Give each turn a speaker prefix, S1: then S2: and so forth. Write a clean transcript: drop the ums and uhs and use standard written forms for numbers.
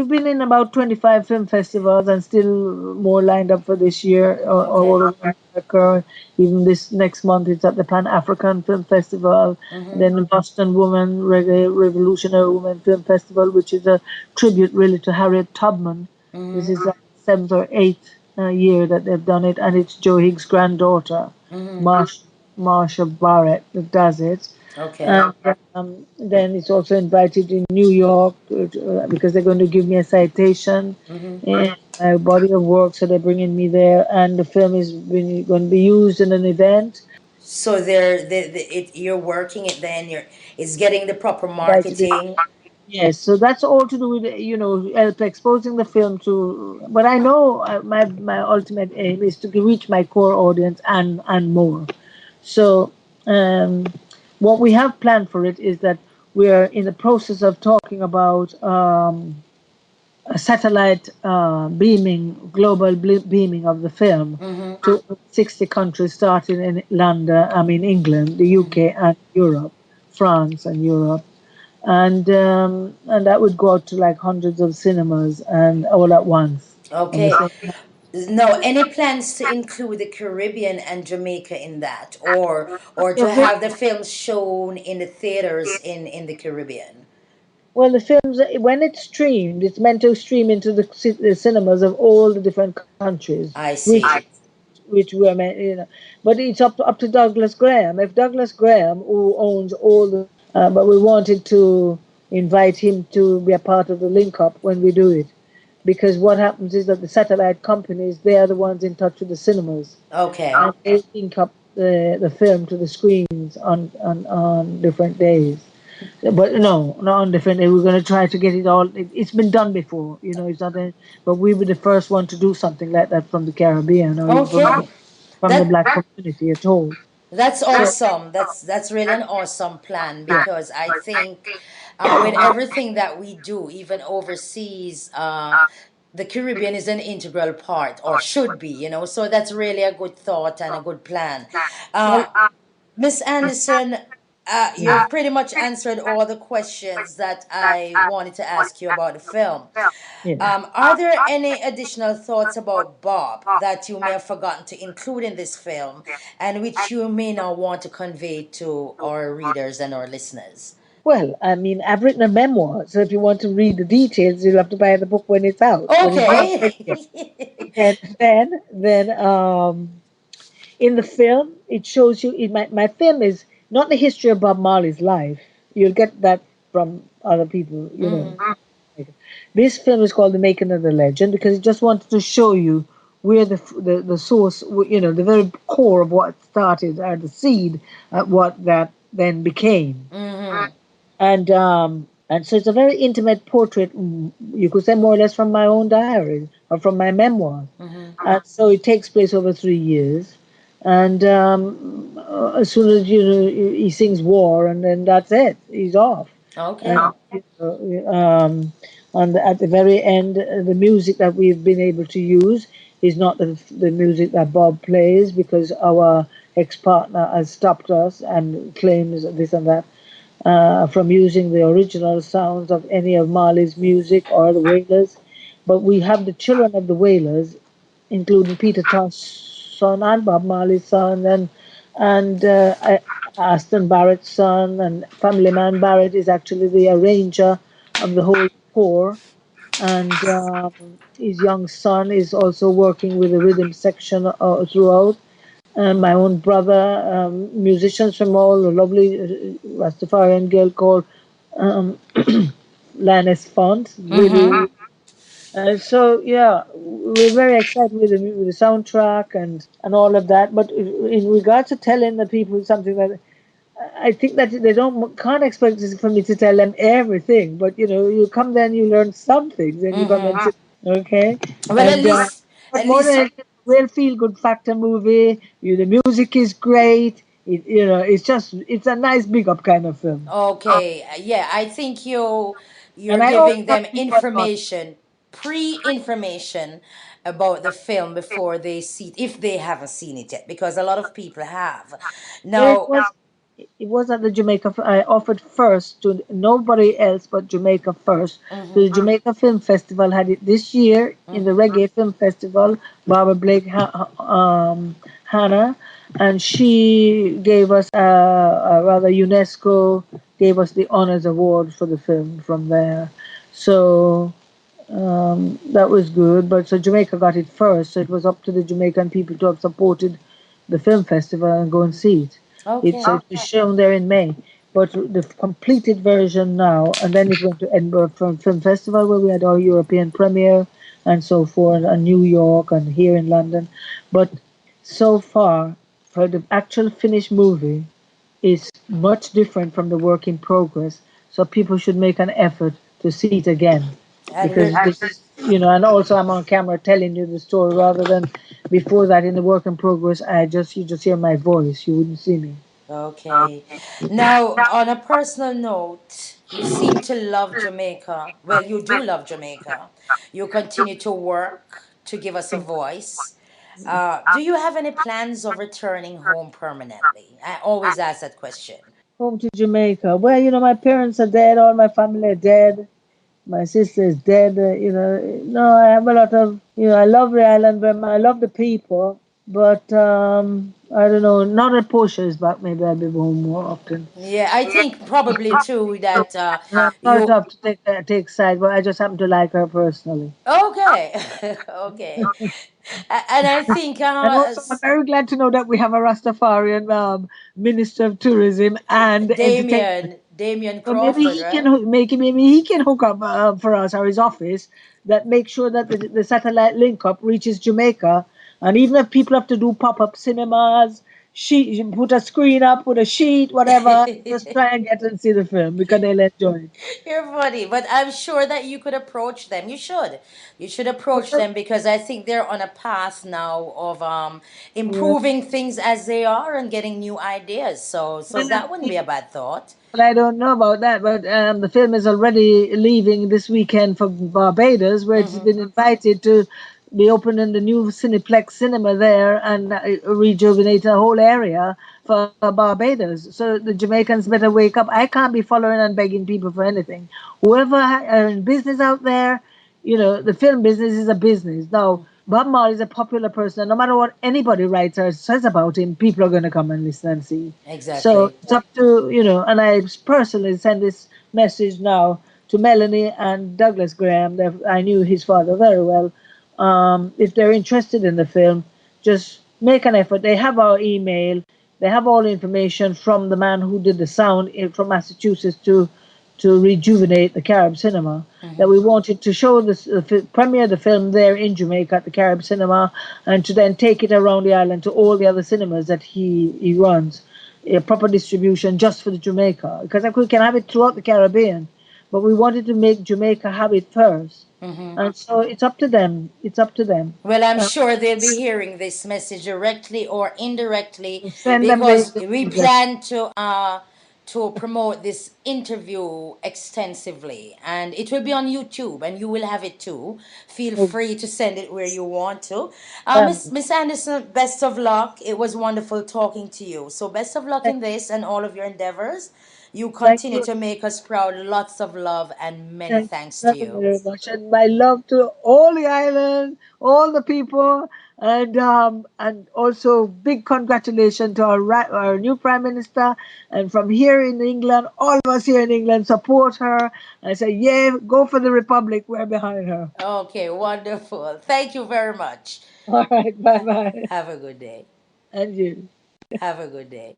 S1: we've been in about 25 film festivals and still more lined up for this year
S2: Okay.
S1: all over America. Even this next month, it's at the Pan African Film Festival. And
S2: Mm-hmm.
S1: then the Boston Woman Reggae Revolutionary Women Film Festival, which is a tribute really to Harriet Tubman. This is
S2: Mm-hmm.
S1: the seventh or eighth year that they've done it, and it's Joe Higgs' granddaughter,
S2: Mm-hmm.
S1: Marsha Barrett, that does it.
S2: Okay.
S1: And then it's also invited in New York because they're going to give me a citation
S2: Mm-hmm.
S1: in my body of work, so they're bringing me there. And the film is going to be used in an event.
S2: So you're working it then. It's getting the proper
S1: Invited it.
S2: marketing.
S1: Yes, so that's all to do with help exposing the film to. But I know my ultimate aim is to reach my core audience and more. So, um, what we have planned for it is that we're in the process of talking about a satellite global beaming of the film
S2: Mm-hmm.
S1: to 60 countries, starting in London, I mean England, the UK, and Europe, France, and Europe. And that would go out to like hundreds of cinemas and all at once on the
S2: Okay.
S1: same time.
S2: No, any plans to include the Caribbean and Jamaica in that, or
S1: Yeah,
S2: to have the film shown in the theaters in the Caribbean?
S1: well, the films, when it's streamed, it's meant to stream into the cinemas of all the different countries,
S2: I
S1: which
S2: see.
S1: which were meant. But it's up to Douglas Graham. If Douglas Graham, who owns all the, but we wanted to invite him to be a part of the link up when we do it, because what happens is that the satellite companies, they are the ones in touch with the cinemas,
S2: Okay.
S1: and they link up the film to the screens on different days. But no, not on different. We're going to try to get it all. It's been done before, it's not. But we were the first one to do something like that from the Caribbean or even
S2: Okay.
S1: from the
S2: That
S1: black community at all.
S2: that's
S1: So
S2: awesome. That's really an awesome plan
S1: yeah,
S2: because I think with everything that we do, even overseas, the Caribbean is an integral part or should be, So that's really a good thought and a good plan.
S1: well,
S2: Uh, Miss Anderson, you've pretty much answered all the questions that I wanted to ask you about the film.
S1: yeah.
S2: Are there any additional thoughts about Bob that you may have forgotten to include in this film and which you may now want to convey to our readers and our listeners?
S1: Well, I mean, I've written a memoir, so if you want to read the details, you'll have to buy the book when it's out. When it's not
S2: Okay.
S1: ready yet. Then in the film, it shows you. My film is not the history of Bob Marley's life. You'll get that from other people,
S2: Hmm.
S1: This film is called The Making of the Legend because it just wanted to show you where the source, the very core of what started, or the seed, what that then became.
S2: Hmm.
S1: And so it's a very intimate portrait, you could say more or less from my own diary or from my memoir.
S2: Hmm.
S1: And so it takes place over 3 years. And as soon as he sings war, and then that's it, he's off.
S2: Okay.
S1: And at the very end, the music that we've been able to use is not the music that Bob plays because our ex-partner has stopped us and claims this and that from using the original sounds of any of Marley's music or the Wailers. But we have the children of the Wailers, including Peter Tosh's son and Bob Marley's son, and Aston Barrett's son, and Family Man Barrett is actually the arranger of the whole score, and his young son is also working with the rhythm section throughout. My own brother, musicians from all a lovely Rastafarian girl called um, Lannis Font,
S2: Hmm.
S1: really. So yeah, we're very excited with the soundtrack and all of that. But in regards to telling the people something that I think that they can't expect for me to tell them everything. But you come there and you learn some things, and you come and
S2: Hmm.
S1: say, okay,
S2: Well,
S1: and but
S2: at
S1: more than
S2: least,
S1: anything, real feel good factor movie. The music is great. It's a nice big up kind of film.
S2: okay. Yeah, I think
S1: And
S2: you're
S1: I always
S2: giving
S1: tell
S2: them
S1: people what not.
S2: information, pre-information about the film before they see it, if they haven't seen it yet, because a lot of people have.
S1: Well, it
S2: Now,
S1: was. it was at the Jamaica. I offered first to nobody else but Jamaica first. So the
S2: Mm-hmm.
S1: Jamaica Film Festival had it this year in the
S2: Mm-hmm.
S1: Reggae Film Festival. Barbara Blake Hannah, and she gave us a rather UNESCO gave us the honors award for the film from there. So that was good. But so Jamaica got it first, so it was up to the Jamaican people to have supported the film festival and go and see it.
S2: Okay.
S1: It was shown there in May, but the completed version now, and then it went to Edinburgh Film Festival where we had our European premiere and so forth, and New York and here in London. But so far, for the actual finished movie, is much different from the work in progress. So people should make an effort to see it again,
S2: And
S1: because
S2: we're
S1: this is, and also I'm on camera telling you the story rather than before that in the work in progress. You just hear my voice, you wouldn't see me.
S2: okay. Now, on a personal note, you seem to love Jamaica. Well, you do love Jamaica. You continue to work to give us a voice. Do you have any plans of returning home permanently? I always ask that question.
S1: Home to Jamaica. Well, my parents are dead, all my family are dead. My sister is dead. No, I have a lot of, I love the island very much. I love the people, but I don't know. Now that Portia is back, maybe I'll be home more often.
S2: Yeah, I think probably too that
S1: And I'm sorry to
S2: you
S1: have to take side, but I just happen to like her personally.
S2: okay, okay, and I think
S1: And also, I'm very glad to know that we have a Rastafarian minister of tourism and entertainment.
S2: Damien
S1: So maybe
S2: Crawford,
S1: he can
S2: right?
S1: maybe he can hook up for us or his office that make sure that the satellite link up reaches Jamaica, and even if people have to do pop up cinemas, she put a screen up with a sheet, whatever, just try and get and see the film because they'll enjoy it.
S2: You're funny, but I'm sure that you could approach them. You should. You should approach
S1: Well,
S2: them because I think they're on a path now of
S1: yeah.
S2: improving things as they are and getting new ideas. So
S1: Well,
S2: that wouldn't be a bad thought.
S1: I don't know about that, but the film is already leaving this weekend for Barbados, where it's
S2: Mm-hmm.
S1: been invited to be opening the new Cineplex cinema there and rejuvenate the whole area for Barbados. So the Jamaicans better wake up. I can't be following and begging people for anything. Whoever are in business out there, the film business is a business. Now, Bob Marley is a popular person, and no matter what anybody writes or says about him, people are going to come and listen and see. So
S2: Exactly.
S1: it's up to, and I personally send this message now to Melanie and Douglas Graham. I knew his father very well. If they're interested in the film, just make an effort. They have our email. They have all the information from the man who did the sound from Massachusetts to rejuvenate the Carib cinema. That we wanted to show premiere the film there in Jamaica at the Carib cinema, and to then take it around the island to all the other cinemas that he runs, a proper distribution just for the Jamaica, because we can have it throughout the Caribbean, but we wanted to make Jamaica have it first,
S2: Mm-hmm.
S1: and so it's up to them. It's up to them.
S2: Well, I'm
S1: Uh,
S2: sure they'll be hearing this message directly or indirectly
S1: Send them
S2: because
S1: the
S2: we
S1: address.
S2: plan to promote this interview extensively, and it will be on YouTube and you will have it too. Feel free to send it where you want to. Miss Anderson, best of luck. It was wonderful talking to you. So best of luck in this and all of your endeavors. You
S1: Thank
S2: continue
S1: you.
S2: to make us proud. Lots of love and many
S1: Thank
S2: thanks to
S1: you
S2: you.
S1: very much, and my love to all the island, all the people, and also big congratulations to our new prime minister. And from here in England, all of us here in England support her. I say, yeah, go for the republic. We're behind her.
S2: Okay, wonderful. Thank you very much.
S1: All right, bye bye,
S2: Have a good day.
S1: and you.
S2: Have a good day.